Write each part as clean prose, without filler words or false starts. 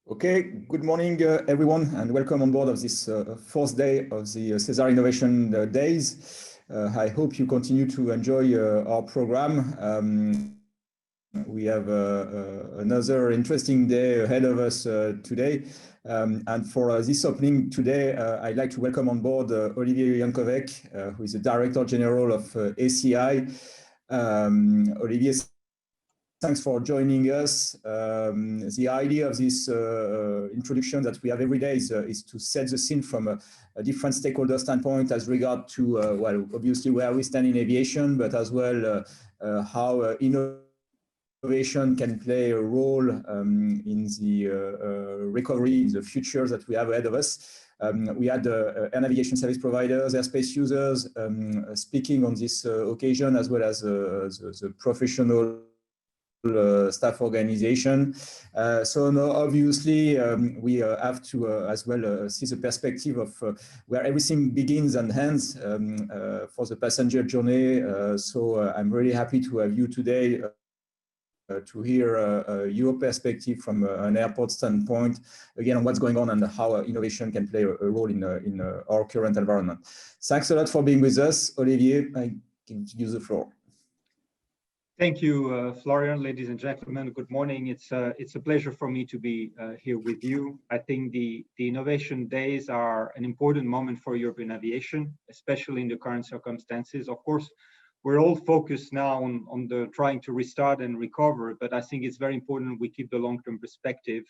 Okay, good morning, everyone, and welcome on board of this fourth day of the SESAR Innovation Days. I hope you continue to enjoy our program. We have another interesting day ahead of us today. And for this opening today, I'd like to welcome on board Olivier Jankovec, who is the Director General of ACI. Olivier, thanks for joining us. The idea of this introduction that we have every day is to set the scene from a different stakeholder standpoint as regard to, well, obviously where we stand in aviation, but as well how innovation can play a role in the recovery, in the future that we have ahead of us. We had air navigation service providers, airspace users speaking on this occasion, as well as the professional staff organization. So now obviously we have to as well see the perspective of where everything begins and ends for the passenger journey. So I'm really happy to have you today to hear your perspective from an airport standpoint, again, on what's going on and how innovation can play a role in our current environment. Thanks a lot for being with us. Olivier, I give you the floor. Thank you, Florian. Ladies and gentlemen, good morning. It's a pleasure for me to be here with you. I think the Innovation Days are an important moment for European aviation, especially in the current circumstances. Of course, we're all focused now on the trying to restart and recover, but I think it's very important we keep the long-term perspective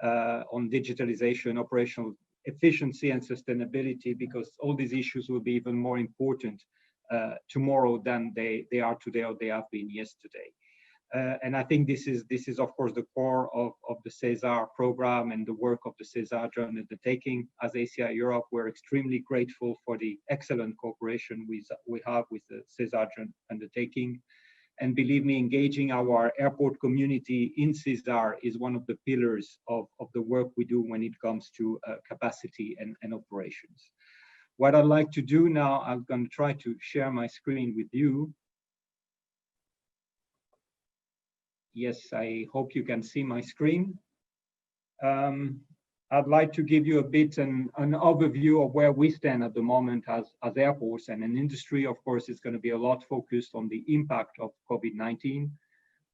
on digitalization, operational efficiency, and sustainability, because all these issues will be even more important tomorrow than they are today or they have been yesterday. And I think this is of course the core of the SESAR program and the work of the SESAR joint undertaking. As ACI Europe, we're extremely grateful for the excellent cooperation we have with the SESAR joint undertaking. And believe me, engaging our airport community in SESAR is one of the pillars of the work we do when it comes to capacity and operations. What I'd like to do now, I'm going to try to share my screen with you. Yes, I hope you can see my screen. I'd like to give you a bit an overview of where we stand at the moment as airports and an industry. Of course, it's going to be a lot focused on the impact of COVID-19,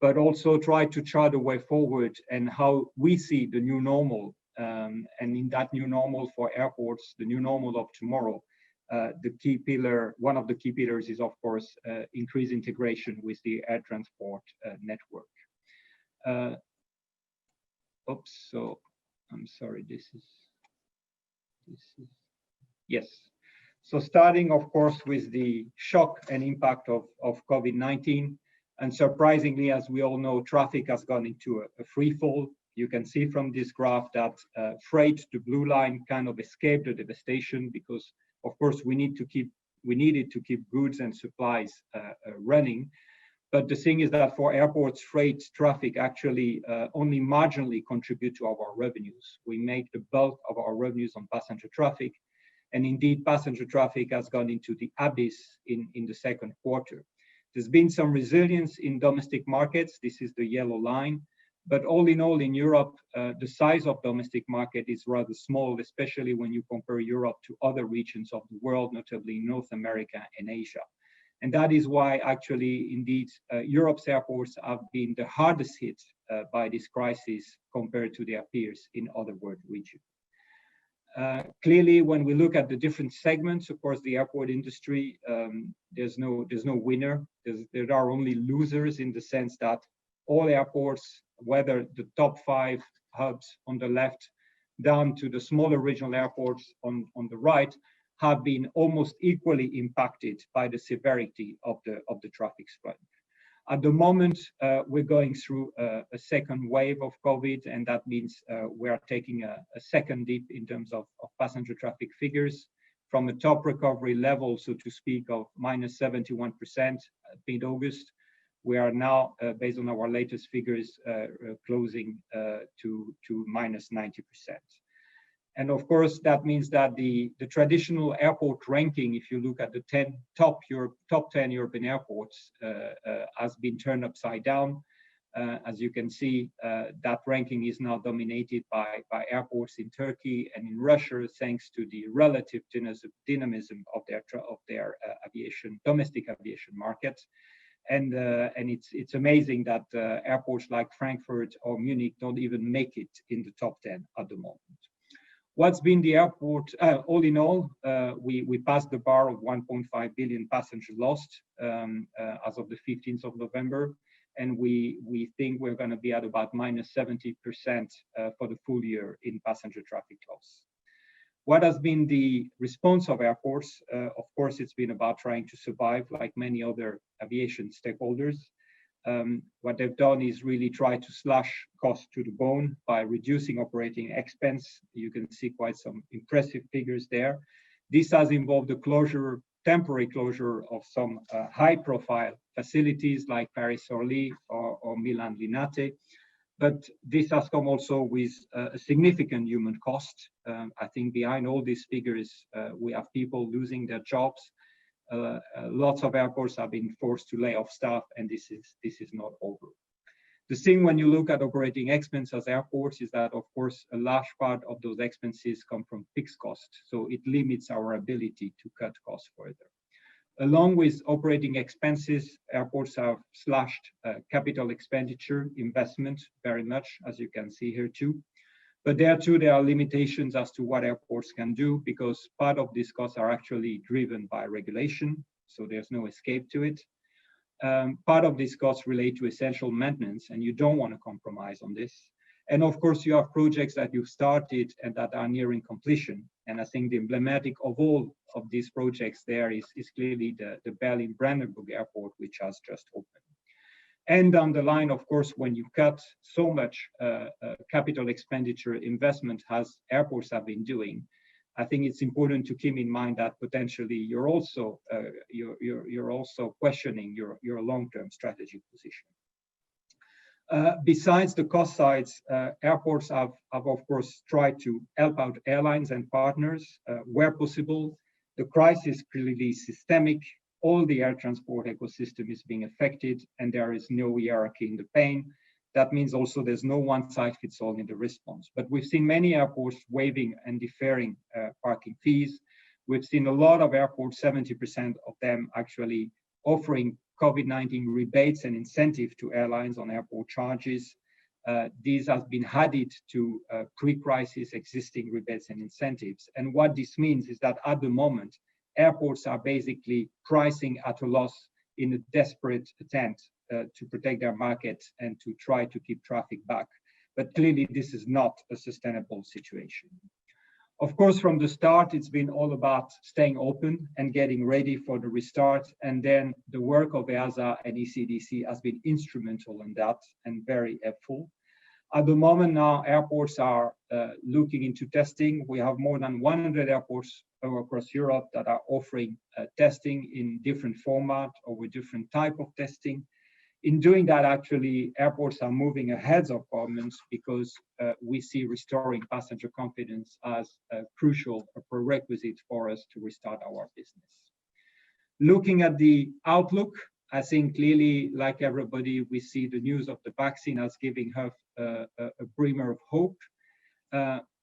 but also try to chart a way forward and how we see the new normal. And in that new normal for airports, the new normal of tomorrow, the key pillar, one of the key pillars is, of course, increased integration with the air transport network. Oops, so I'm sorry, this is, yes. So starting, of course, with the shock and impact of COVID-19, and surprisingly, as we all know, traffic has gone into a free fall. You can see from this graph that freight, the blue line, kind of escaped the devastation because, of course, we needed to keep goods and supplies running. But the thing is that for airports, freight traffic actually only marginally contribute to our revenues. We make the bulk of our revenues on passenger traffic. And indeed, passenger traffic has gone into the abyss in the second quarter. There's been some resilience in domestic markets. This is the yellow line. But all in all, in Europe, the size of domestic market is rather small, especially when you compare Europe to other regions of the world, notably North America and Asia. And that is why actually, indeed, Europe's airports have been the hardest hit by this crisis compared to their peers in other world regions. Clearly, when we look at the different segments, of course, the airport industry, there's no winner. There are only losers in the sense that all airports, whether the top 5 hubs on the left down to the smaller regional airports on the right, have been almost equally impacted by the severity of the traffic spike. At the moment, we're going through a second wave of COVID, and that means we are taking a second dip in terms of passenger traffic figures from a top recovery level, so to speak, of minus 71% mid-August. We are now, based on our latest figures, closing to minus 90%. And of course, that means that the traditional airport ranking, if you look at the top 10 European airports, has been turned upside down. As you can see, that ranking is now dominated by airports in Turkey and in Russia, thanks to the relative dynamism of their domestic aviation market. And it's amazing that airports like Frankfurt or Munich don't even make it in the top 10 at the moment. What's been the airport, all in all, we passed the bar of 1.5 billion passengers lost as of the 15th of November. And we think we're going to be at about minus 70% for the full year in passenger traffic loss. What has been the response of airports? Of course, it's been about trying to survive like many other aviation stakeholders. What they've done is really try to slash costs to the bone by reducing operating expense. You can see quite some impressive figures there. This has involved the temporary closure of some high-profile facilities like Paris-Orly or Milan-Linate. But this has come also with a significant human cost. I think behind all these figures, we have people losing their jobs. Lots of airports have been forced to lay off staff, and this is not over. The thing when you look at operating expenses as airports is that, of course, a large part of those expenses come from fixed costs. So it limits our ability to cut costs further. Along with operating expenses, airports have slashed capital expenditure investment very much, as you can see here too. But there too, there are limitations as to what airports can do, because part of these costs are actually driven by regulation, so there's no escape to it. Part of these costs relate to essential maintenance, and you don't want to compromise on this. And of course, you have projects that you've started and that are nearing completion. And I think the emblematic of all of these projects there is clearly the Berlin-Brandenburg airport, which has just opened. And down the line, of course, when you cut so much capital expenditure investment as airports have been doing, I think it's important to keep in mind that potentially you're also questioning your long-term strategic position. Besides the cost sides, airports have of course tried to help out airlines and partners where possible. The crisis is clearly systemic. All the air transport ecosystem is being affected, and there is no hierarchy in the pain. That means also there's no one size fits all in the response. But we've seen many airports waiving and deferring parking fees. We've seen a lot of airports, 70% of them actually offering COVID-19 rebates and incentive to airlines on airport charges. These have been added to pre-crisis existing rebates and incentives. And what this means is that at the moment, airports are basically pricing at a loss in a desperate attempt to protect their market and to try to keep traffic back. But clearly, this is not a sustainable situation. Of course, from the start, it's been all about staying open and getting ready for the restart. And then the work of EASA and ECDC has been instrumental in that and very helpful. At the moment now, airports are looking into testing. We have more than 100 airports across Europe that are offering testing in different format or with different type of testing. In doing that, actually, airports are moving ahead of governments because we see restoring passenger confidence as a crucial prerequisite for us to restart our business. Looking at the outlook, I think clearly, like everybody, we see the news of the vaccine as giving us a breather of hope.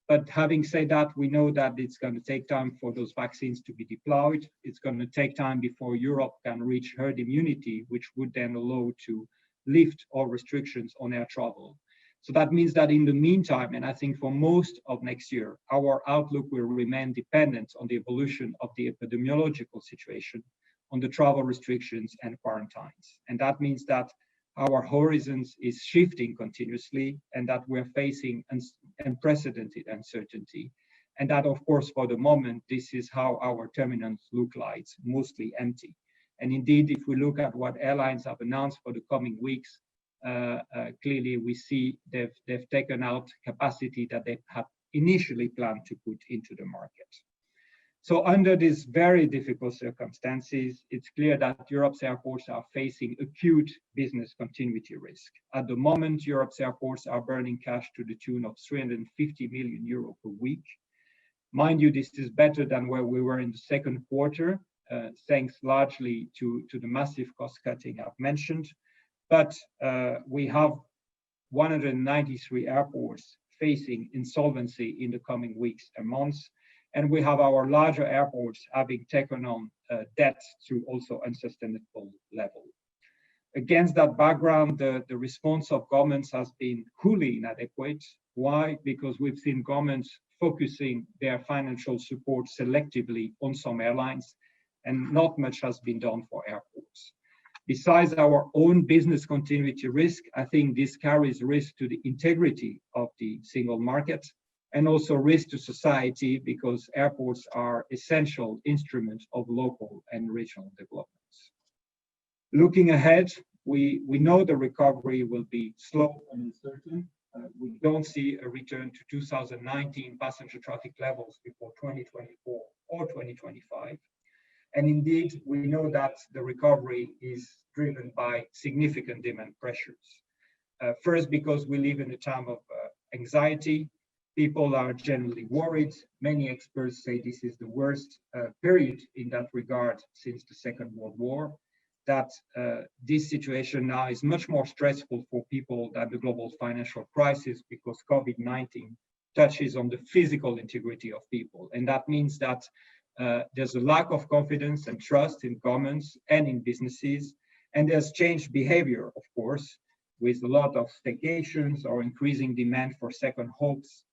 But having said that, we know that it's going to take time for those vaccines to be deployed. It's going to take time before Europe can reach herd immunity, which would then allow to lift all restrictions on air travel. So that means that in the meantime, and I think for most of next year, our outlook will remain dependent on the evolution of the epidemiological situation, on the travel restrictions and quarantines. And that means that our horizons is shifting continuously and that we're facing unprecedented uncertainty. And that, of course, for the moment, this is how our terminals look like, mostly empty. And indeed, if we look at what airlines have announced for the coming weeks, clearly we see they've taken out capacity that they had initially planned to put into the market. So under these very difficult circumstances, it's clear that Europe's airports are facing acute business continuity risk. At the moment, Europe's airports are burning cash to the tune of 350 million euro per week. Mind you, this is better than where we were in the second quarter, thanks largely to the massive cost cutting I've mentioned. but we have 193 airports facing insolvency in the coming weeks and months. And we have our larger airports having taken on debt to also unsustainable level. Against that background, the response of governments has been wholly inadequate. Why? Because we've seen governments focusing their financial support selectively on some airlines, and not much has been done for airports. Besides our own business continuity risk, I think this carries risk to the integrity of the single market, and also risk to society, because airports are essential instruments of local and regional developments. Looking ahead, we know the recovery will be slow and uncertain. We don't see a return to 2019 passenger traffic levels before 2024 or 2025. And indeed, we know that the recovery is driven by significant demand pressures. First, because we live in a time of anxiety. People are generally worried. Many experts say this is the worst period in that regard since the Second World War, that this situation now is much more stressful for people than the global financial crisis, because COVID-19 touches on the physical integrity of people. And that means that there's a lack of confidence and trust in governments and in businesses. And there's changed behavior, of course, with a lot of staycations or increasing demand for second homes,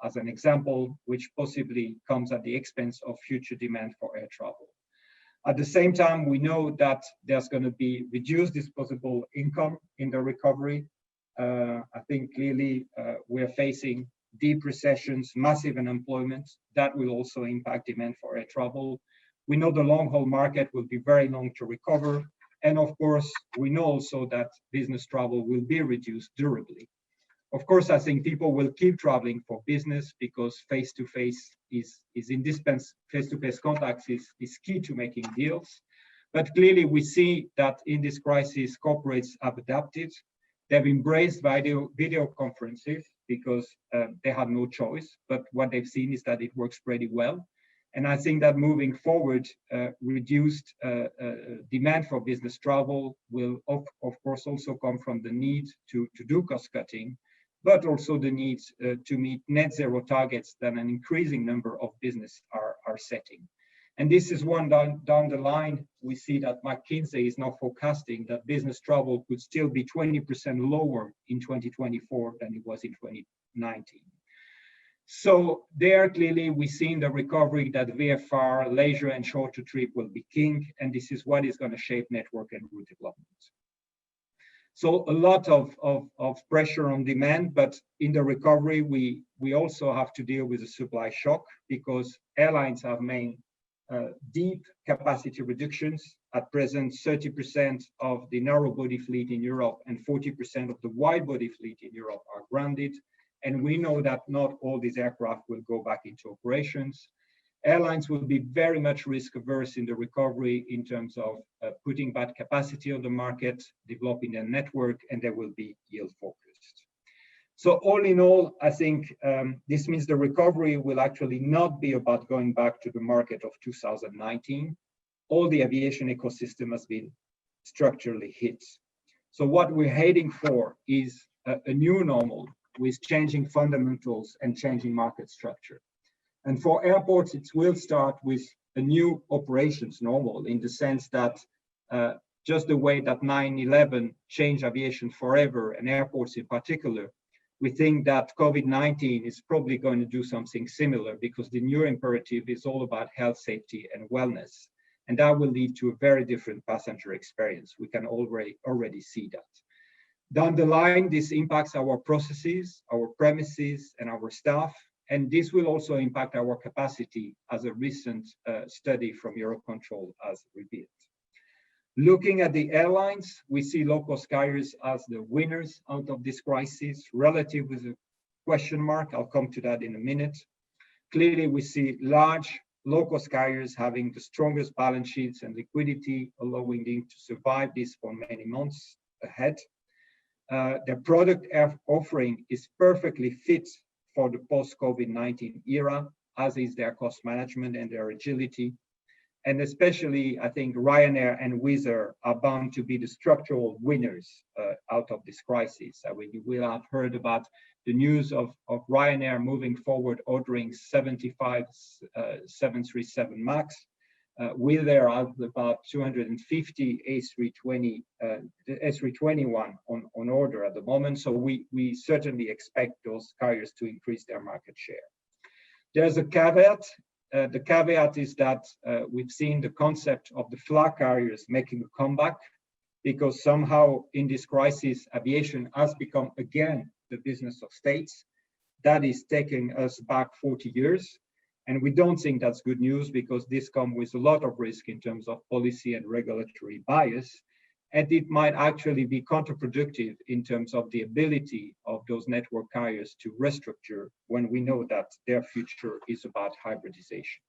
as an example, which possibly comes at the expense of future demand for air travel. At the same time, we know that there's going to be reduced disposable income in the recovery. I think clearly we're facing deep recessions, massive unemployment. That will also impact demand for air travel. We know the long-haul market will be very long to recover. And of course, we know also that business travel will be reduced durably. Of course, I think people will keep traveling for business, because face-to-face is indispensable. Face-to-face contacts is key to making deals. But clearly, we see that in this crisis, corporates have adapted. They've embraced video conferences because they had no choice. But what they've seen is that it works pretty well. And I think that moving forward, reduced demand for business travel will, of course, also come from the need to do cost cutting, but also the need to meet net zero targets that an increasing number of businesses are setting. And this is one down the line. We see that McKinsey is now forecasting that business travel could still be 20% lower in 2024 than it was in 2019. So there, clearly, we see in the recovery that VFR, leisure and shorter trip will be king, and this is what is going to shape network and route development. So a lot of pressure on demand, but in the recovery, we also have to deal with a supply shock, because airlines have made deep capacity reductions. At present, 30% of the narrow-body fleet in Europe and 40% of the wide-body fleet in Europe are grounded. And we know that not all these aircraft will go back into operations. Airlines will be very much risk-averse in the recovery in terms of putting back capacity on the market, developing their network, and they will be yield-focused. So all in all, I think this means the recovery will actually not be about going back to the market of 2019. All the aviation ecosystem has been structurally hit. So what we're heading for is a new normal with changing fundamentals and changing market structure. And for airports, it will start with a new operations normal, in the sense that just the way that 9/11 changed aviation forever, and airports in particular, we think that COVID-19 is probably going to do something similar, because the new imperative is all about health, safety, and wellness. And that will lead to a very different passenger experience. We can already see that. Down the line, this impacts our processes, our premises, and our staff. And this will also impact our capacity, as a recent study from Eurocontrol has revealed. Looking at the airlines, we see low-cost carriers as the winners out of this crisis, relative with a question mark. I'll come to that in a minute. Clearly, we see large low-cost carriers having the strongest balance sheets and liquidity, allowing them to survive this for many months ahead. Their product offering is perfectly fit for the post-COVID-19 era, as is their cost management and their agility. And especially, I think Ryanair and Wizz Air are bound to be the structural winners out of this crisis. You will have heard about the news of Ryanair moving forward, ordering 75 737 MAX. Wizz Air have about 250 A321 on order at the moment. So we certainly expect those carriers to increase their market share. There's a caveat. The caveat is that we've seen the concept of the flag carriers making a comeback, because somehow in this crisis, aviation has become again the business of states. That is taking us back 40 years. And we don't think that's good news, because this comes with a lot of risk in terms of policy and regulatory bias. And it might actually be counterproductive in terms of the ability of those network carriers to restructure when we know that their future is about hybridization.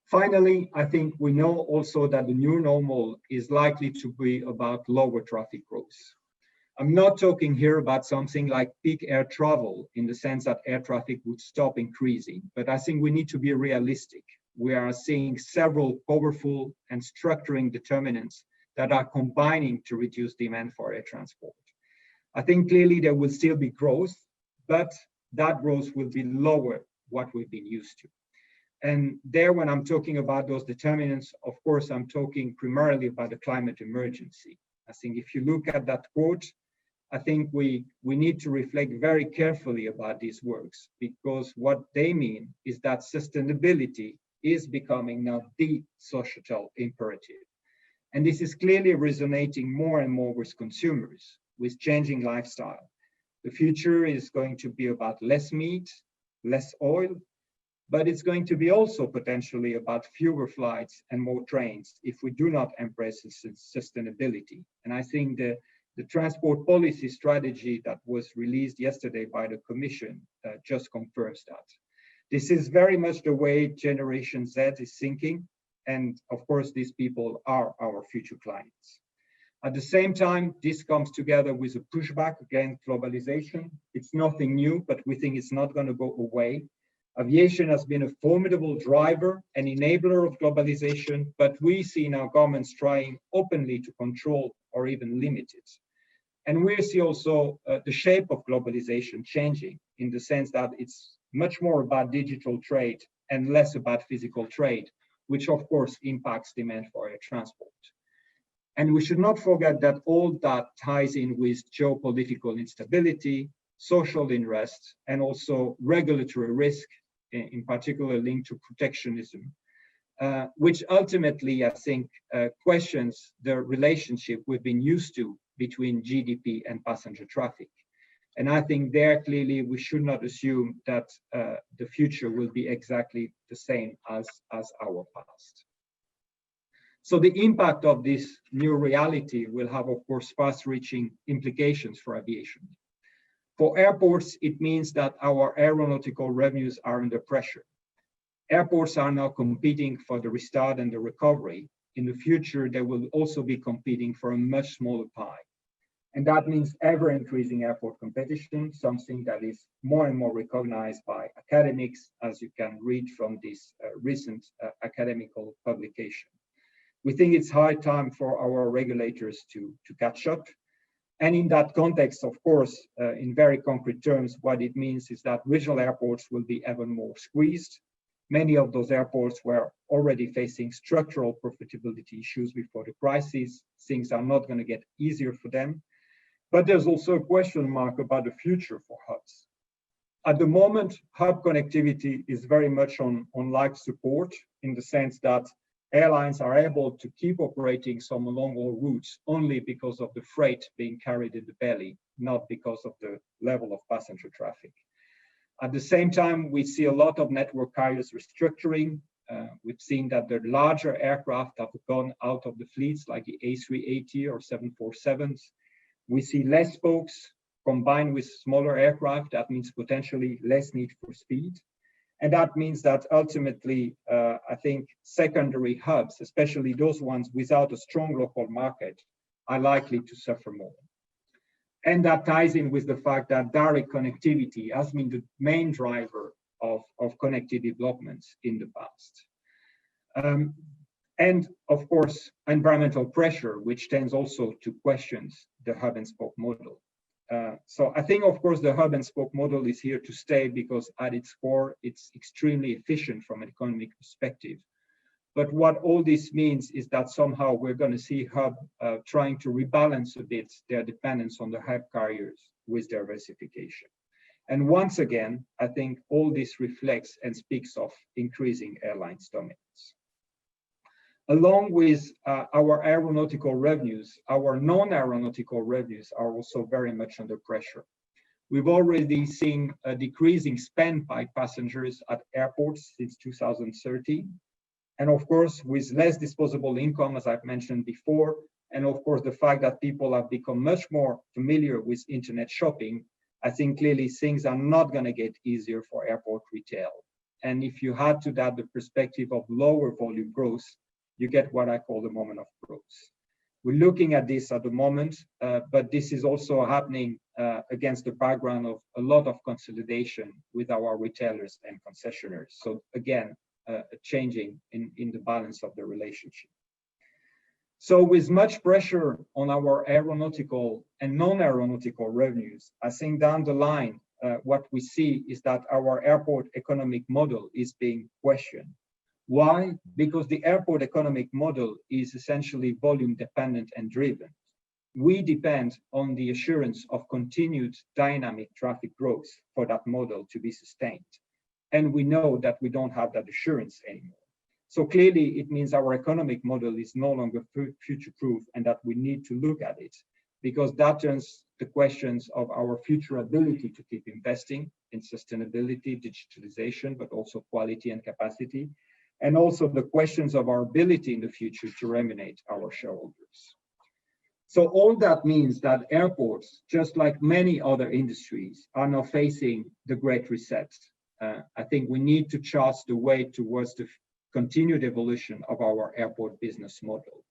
Finally, I think we know also that the new normal is likely to be about lower traffic growth. I'm not talking here about something like peak air travel in the sense that air traffic would stop increasing, but I think we need to be realistic. We are seeing several powerful and structuring determinants that are combining to reduce demand for air transport. I think clearly there will still be growth, but that growth will be lower what we've been used to. And there, when I'm talking about those determinants, of course, I'm talking primarily about the climate emergency. I think if you look at that quote, I think we need to reflect very carefully about these words, because what they mean is that sustainability is becoming now the societal imperative. And this is clearly resonating more and more with consumers, with changing lifestyle. The future is going to be about less meat, less oil, but it's going to be also potentially about fewer flights and more trains if we do not embrace sustainability. And I think the transport policy strategy that was released yesterday by the Commission just confirms that. This is very much the way Generation Z is thinking. And of course, these people are our future clients. At the same time, this comes together with a pushback against globalization. It's nothing new, but we think it's not going to go away. Aviation has been a formidable driver and enabler of globalization, but we see now governments trying openly to control or even limit it. And we see also the shape of globalization changing in the sense that it's much more about digital trade and less about physical trade, which of course impacts demand for air transport. And we should not forget that all that ties in with geopolitical instability, social unrest, and also regulatory risk, in particular linked to protectionism, which ultimately, I think, questions the relationship we've been used to between GDP and passenger traffic. And I think there clearly we should not assume that the future will be exactly the same as our past. So the impact of this new reality will have, of course, fast-reaching implications for aviation. For airports, it means that our aeronautical revenues are under pressure. Airports are now competing for the restart and the recovery. In the future, they will also be competing for a much smaller pie. And that means ever-increasing airport competition, something that is more and more recognized by academics, as you can read from this recent academical publication. We think it's high time for our regulators to catch up. And in that context, of course, in very concrete terms, what it means is that regional airports will be even more squeezed. Many of those airports were already facing structural profitability issues before the crisis. Things are not going to get easier for them. But there's also a question mark about the future for hubs. At the moment, hub connectivity is very much on life support, in the sense that airlines are able to keep operating some long-haul routes only because of the freight being carried in the belly, not because of the level of passenger traffic. At the same time, we see a lot of network carriers restructuring. We've seen that the larger aircraft have gone out of the fleets, like the A380 or 747s. We see less spokes combined with smaller aircraft. That means potentially less need for speed. And that means that ultimately, I think secondary hubs, especially those ones without a strong local market, are likely to suffer more. And that ties in with the fact that direct connectivity has been the main driver of connected developments in the past. And of course, environmental pressure, which tends also to question the hub and spoke model. So I think, of course, the hub and spoke model is here to stay because at its core, it's extremely efficient from an economic perspective. But what all this means is that somehow we're going to see hub trying to rebalance a bit their dependence on the hub carriers with diversification. And once again, I think all this reflects and speaks of increasing airlines dominance. Along with our aeronautical revenues, our non-aeronautical revenues are also very much under pressure. We've already seen a decreasing spend by passengers at airports since 2013. And of course, with less disposable income, as I've mentioned before, and of course, the fact that people have become much more familiar with internet shopping, I think clearly things are not going to get easier for airport retail. And if you add to that the perspective of lower volume growth, you get what I call the moment of growth. We're looking at this at the moment, but this is also happening against the background of a lot of consolidation with our retailers and concessionaires. So again, changing in the balance of the relationship. So with much pressure on our aeronautical and non-aeronautical revenues, I think down the line, what we see is that our airport economic model is being questioned. Why? Because the airport economic model is essentially volume dependent and driven. We depend on the assurance of continued dynamic traffic growth for that model to be sustained. And we know that we don't have that assurance anymore. So clearly it means our economic model is no longer future-proof and that we need to look at it, because that turns the questions of our future ability to keep investing in sustainability, digitalization, but also quality and capacity, and also the questions of our ability in the future to remunerate our shareholders. So all that means that airports, just like many other industries, are now facing the Great Reset. I think we need to chart the way towards the continued evolution of our airport business model.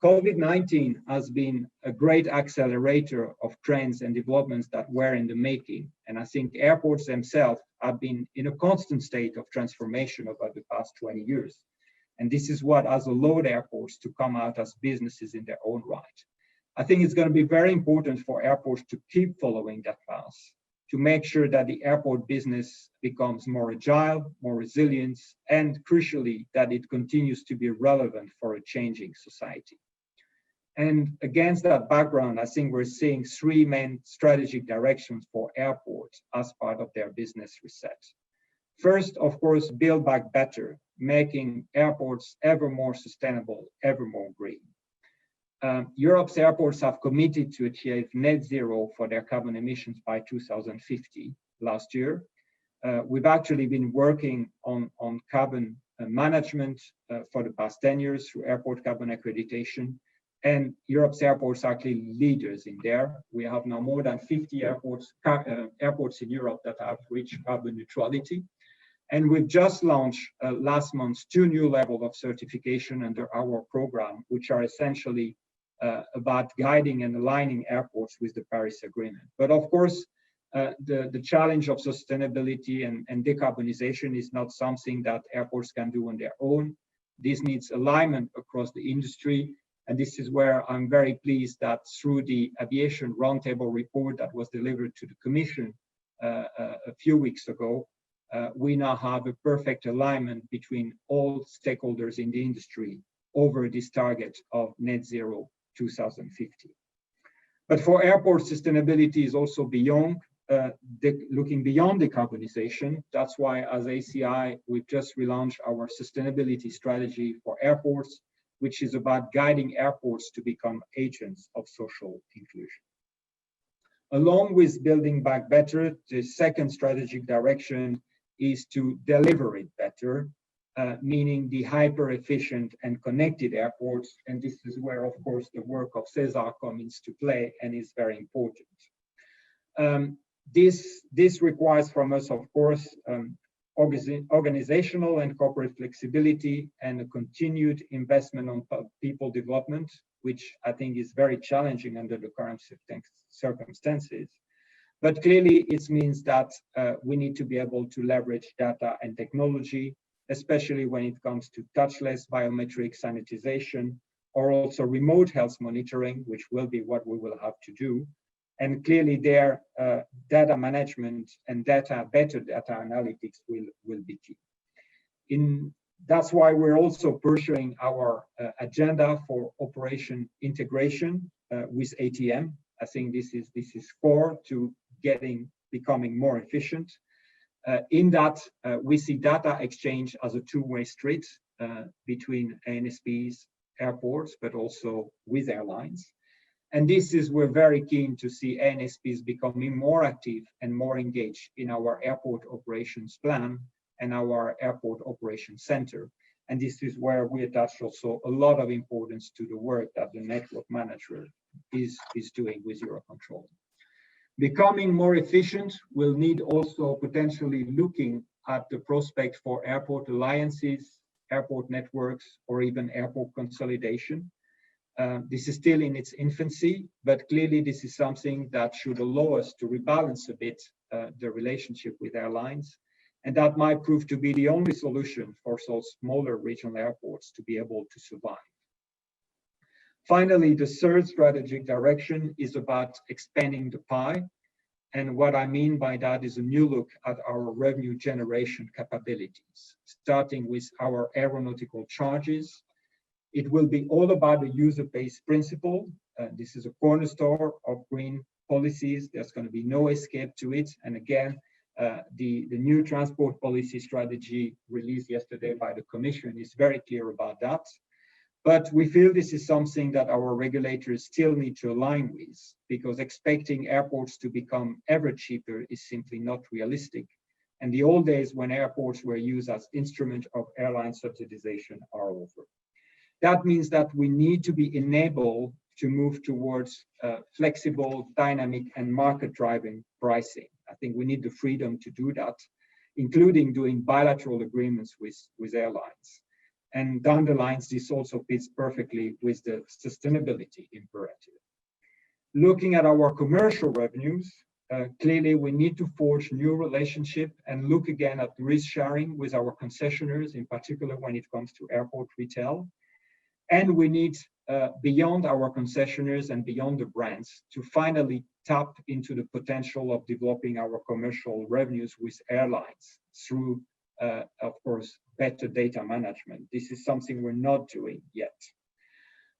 COVID-19 has been a great accelerator of trends and developments that were in the making. And I think airports themselves have been in a constant state of transformation over the past 20 years. And this is what has allowed airports to come out as businesses in their own right. I think it's going to be very important for airports to keep following that path, to make sure that the airport business becomes more agile, more resilient, and crucially, that it continues to be relevant for a changing society. And against that background, I think we're seeing three main strategic directions for airports as part of their business reset. First, of course, build back better, making airports ever more sustainable, ever more green. Europe's airports have committed to achieve net zero for their carbon emissions by 2050 last year. We've actually been working on carbon management for the past 10 years through airport carbon accreditation. And Europe's airports are clearly leaders in there. We have now more than 50 airports in Europe that have reached carbon neutrality. And we've just launched last month 2 new levels of certification under our program, which are essentially about guiding and aligning airports with the Paris Agreement. But of course, the challenge of sustainability and decarbonization is not something that airports can do on their own. This needs alignment across the industry. And this is where I'm very pleased that through the Aviation Roundtable report that was delivered to the Commission a few weeks ago, we now have a perfect alignment between all stakeholders in the industry over this target of net zero 2050. But for airports, sustainability is also beyond, looking beyond decarbonization. That's why as ACI, we've just relaunched our sustainability strategy for airports, which is about guiding airports to become agents of social inclusion. Along with building back better, the second strategic direction is to deliver it better, meaning the hyper-efficient and connected airports. And this is where, of course, the work of SESAR comes into play and is very important. This requires from us, of course, organizational and corporate flexibility and a continued investment on people development, which I think is very challenging under the current circumstances. But clearly it means that we need to be able to leverage data and technology, especially when it comes to touchless biometric sanitization, or also remote health monitoring, which will be what we will have to do. And clearly their data management and better data analytics will be key. That's why we're also pursuing our agenda for operation integration with ATM. I think this is core to becoming more efficient. In that, we see data exchange as a two-way street between ANSPs, airports, but also with airlines. And we're very keen to see ANSPs becoming more active and more engaged in our airport operations plan and our airport operations center. And this is where we attach also a lot of importance to the work that the network manager is doing with Eurocontrol. Becoming more efficient will need also potentially looking at the prospect for airport alliances, airport networks, or even airport consolidation. This is still in its infancy, but clearly this is something that should allow us to rebalance a bit the relationship with airlines. And that might prove to be the only solution for those smaller regional airports to be able to survive. Finally, the third strategic direction is about expanding the pie. And what I mean by that is a new look at our revenue generation capabilities, starting with our aeronautical charges. It will be all about the user-based principle. This is a cornerstone of green policies. There's going to be no escape to it. And again, the new transport policy strategy released yesterday by the Commission is very clear about that. But we feel this is something that our regulators still need to align with, because expecting airports to become ever cheaper is simply not realistic. And the old days when airports were used as instrument of airline subsidization are over. That means that we need to be enabled to move towards flexible, dynamic, and market-driven pricing. I think we need the freedom to do that, including doing bilateral agreements with airlines. And down the lines, this also fits perfectly with the sustainability imperative. Looking at our commercial revenues, clearly we need to forge new relationship and look again at risk sharing with our concessionaires, in particular when it comes to airport retail. And we need, beyond our concessionaires and beyond the brands, to finally tap into the potential of developing our commercial revenues with airlines through, of course, better data management. This is something we're not doing yet.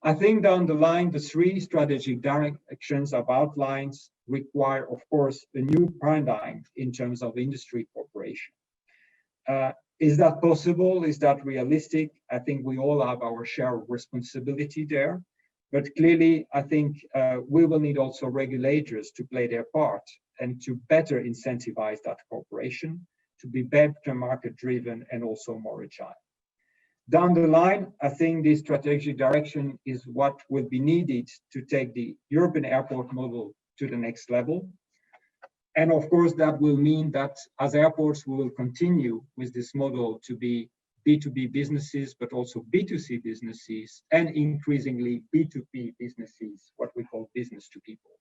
I think down the line, the three strategic directions I've outlined require, of course, a new paradigm in terms of industry cooperation. Is that possible? Is that realistic? I think we all have our share of responsibility there. But clearly, I think we will need also regulators to play their part and to better incentivize that cooperation, to be better market-driven and also more agile. Down the line, I think this strategic direction is what will be needed to take the European airport model to the next level. And of course, that will mean that as airports, we will continue with this model to be B2B businesses, but also B2C businesses, and increasingly B2B businesses, what we call business to people.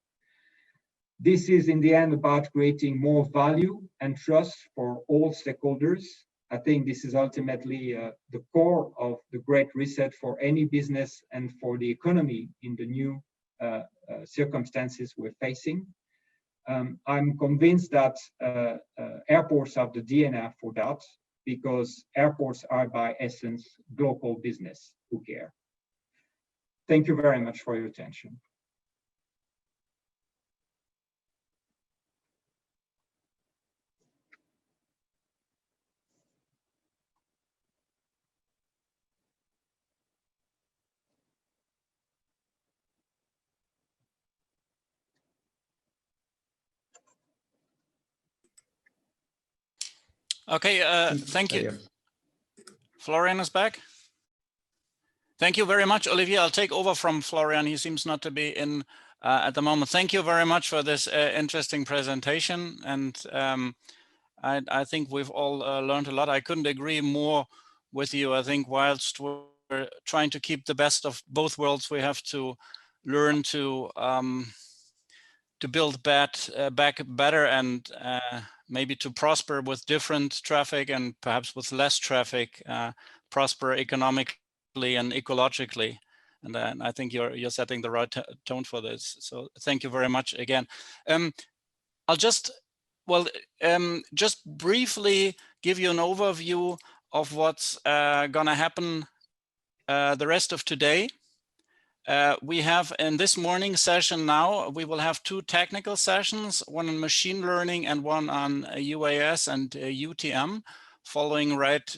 This is in the end about creating more value and trust for all stakeholders. I think this is ultimately the core of the Great Reset for any business and for the economy in the new circumstances we're facing. I'm convinced that airports have the DNA for that, because airports are by essence global business who care. Thank you very much for your attention. Okay, thank you. Florian is back. Thank you very much, Olivier. I'll take over from Florian. He seems not to be in at the moment. Thank you very much for this interesting presentation. And I think we've all learned a lot. I couldn't agree more with you. I think whilst we're trying to keep the best of both worlds, we have to learn to build back better and maybe to prosper with different traffic and perhaps with less traffic, prosper economically and ecologically. And I think you're setting the right tone for this. So thank you very much again. I'll just briefly give you an overview of what's gonna happen the rest of today. We have in this morning session now, we will have 2 technical sessions, one on machine learning and one on UAS and UTM, following right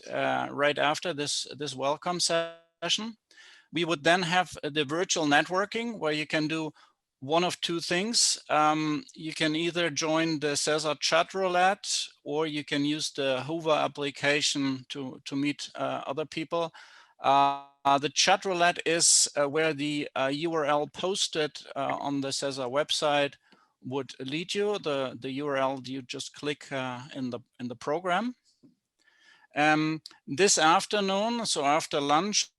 after this welcome session. We would then have the virtual networking, where you can do one of 2 things. You can either join the SESAR chat roulette, or you can use the Hoover application to meet other people. The chat roulette is where the URL posted on the SESAR website would lead you. The URL you just click in the program. This afternoon, so after lunch,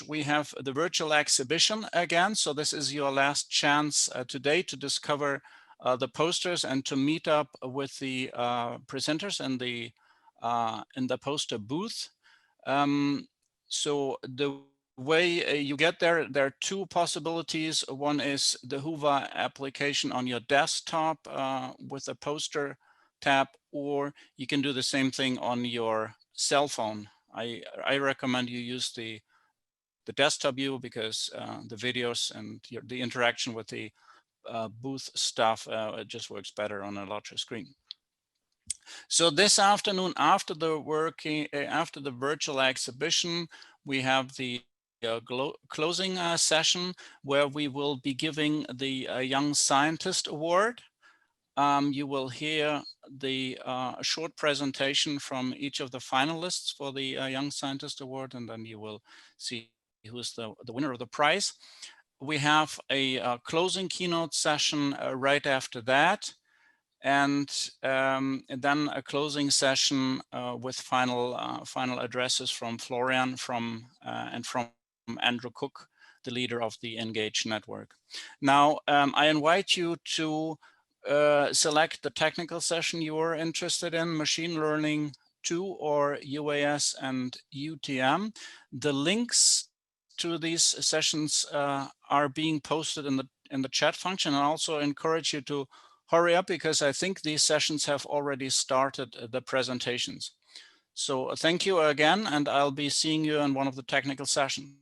we have the virtual exhibition again. So this is your last chance today to discover the posters and to meet up with the presenters in the poster booth. So the way you get there are 2 possibilities. One is the Hoover application on your desktop with a poster tab, or you can do the same thing on your cell phone. I recommend you use the desktop view, because the videos and the interaction with the booth staff it just works better on a larger screen. So this afternoon, after the virtual exhibition, we have the closing session, where we will be giving the Young Scientist Award. You will hear the short presentation from each of the finalists for the Young Scientist Award, and then you will see who's the winner of the prize. We have a closing keynote session right after that, and then a closing session with final addresses from Florian and from Andrew Cook, the leader of the Engage network. Now, I invite you to select the technical session you are interested in, machine learning 2 or UAS and UTM. The links to these sessions are being posted in the chat function. I also encourage you to hurry up, because I think these sessions have already started the presentations. So thank you again, and I'll be seeing you in one of the technical sessions.